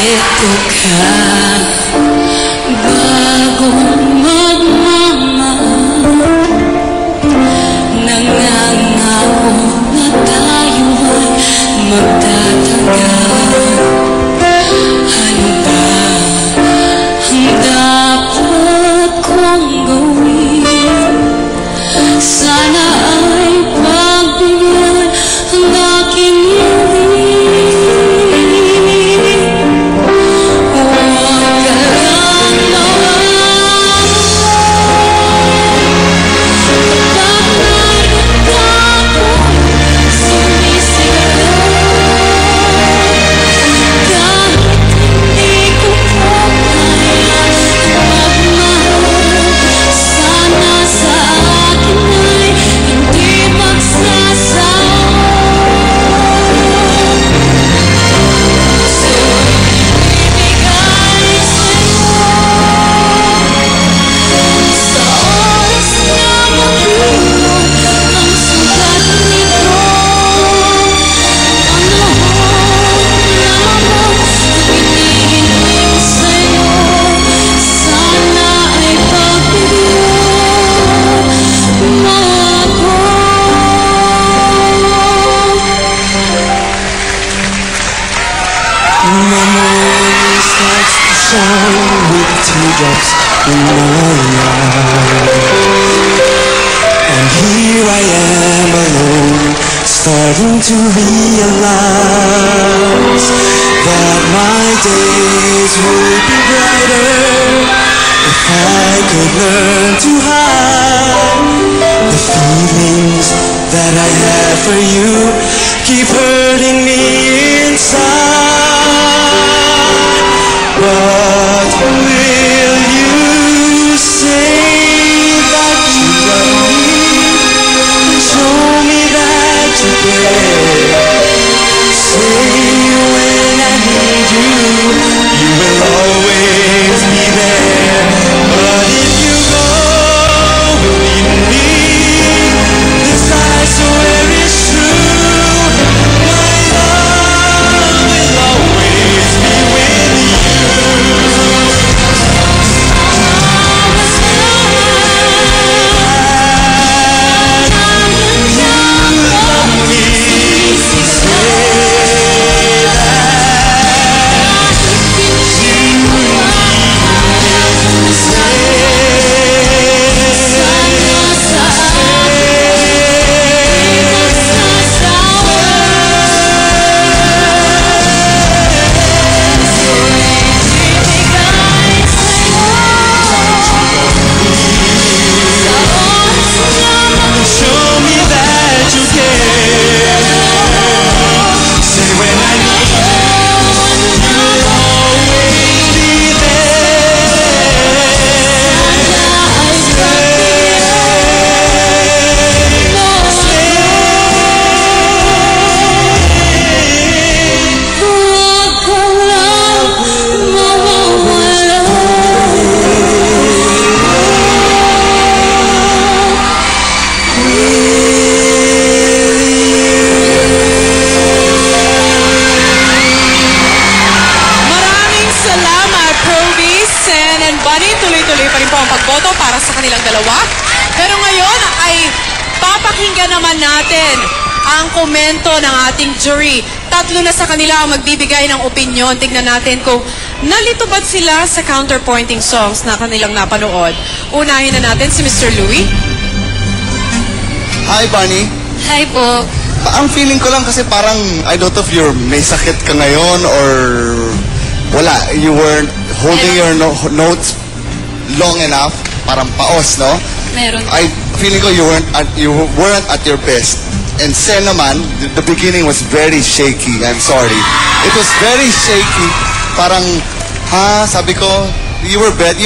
Ito ka bagong magmamahal, nangangako na tayo ay magtatagal. Ano ba ang dapat kong gawin? Sana ay pagbigyan ang aking with teardrops in my eyes, and here I am alone, starting to realize that my days would be brighter if I could learn to hide the feelings that I have for you. Keep hurting me inside. But will you say that you love me? Show me that you care. Say when I need you, you will always be there. But if you go, believe me, this I swear is true. My love will always be with you. Tuloy-tuloy pa rin po ang pagboto para sa kanilang dalawa. Pero ngayon ay papakinggan naman natin ang komento ng ating jury. Tatlo na sa kanila ang magbibigay ng opinion. Tingnan natin kung nalito ba sila sa counterpointing songs na kanilang napanood. Unahin na natin si Mr. Louie. Hi, Bunny. Hi po. Ang feeling ko lang kasi parang, I don't know if may sakit ka ngayon or wala. You weren't holding your notes long enough, parang paos, no? Meron. I feeling ko you weren't at your best. And Sen naman, the beginning was very shaky. I'm sorry. It was very shaky. Parang, sabi ko, you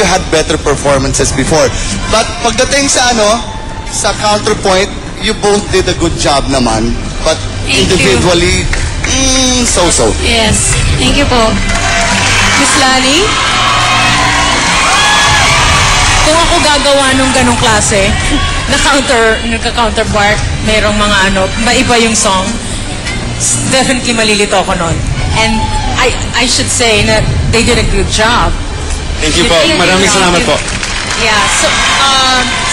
had better performances before. But pagdating sa sa counterpoint, you both did a good job naman. But Thank individually, so-so. Yes. Thank you po. Miss Lani? kung ako gagawa nung ganong klase, nagka-counterpart, merong mga maiba yung song, definitely malilito ako nun. And I should say na they did a good job. Thank you po. Maraming salamat po. Yeah,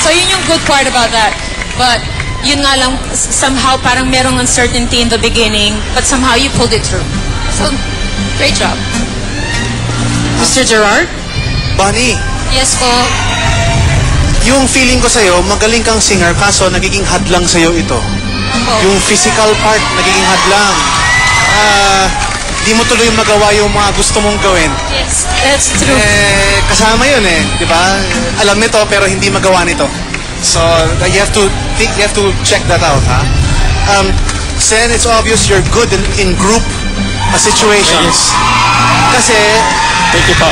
so yun yung good part about that. But yun nga lang, somehow parang merong uncertainty in the beginning, but somehow you pulled it through. So, great job. Mr. Gerard? Bonnie, Yes po. yung feeling ko sa'yo, magaling kang singer, kaso nagiging hadlang sa'yo ito. Yung physical part, nagiging hadlang. Di mo tuloy magawa yung mga gusto mong gawin. Yes, that's true. Kasama yun di ba? Alam nito, pero hindi magawa nito. So, you have to check that out, ha? Sen, it's obvious you're good in group situations. Kasi, Thank you po.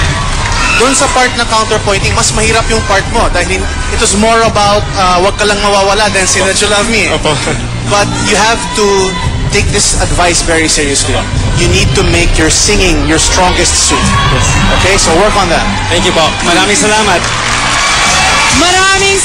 doon sa part na counterpointing, mas mahirap yung part mo dahil it was more about wag ka lang mawawala than say that you love me. Opo. But you have to take this advice very seriously. You need to make your singing your strongest suit. Okay, so work on that. Thank you po. Maraming salamat. Maraming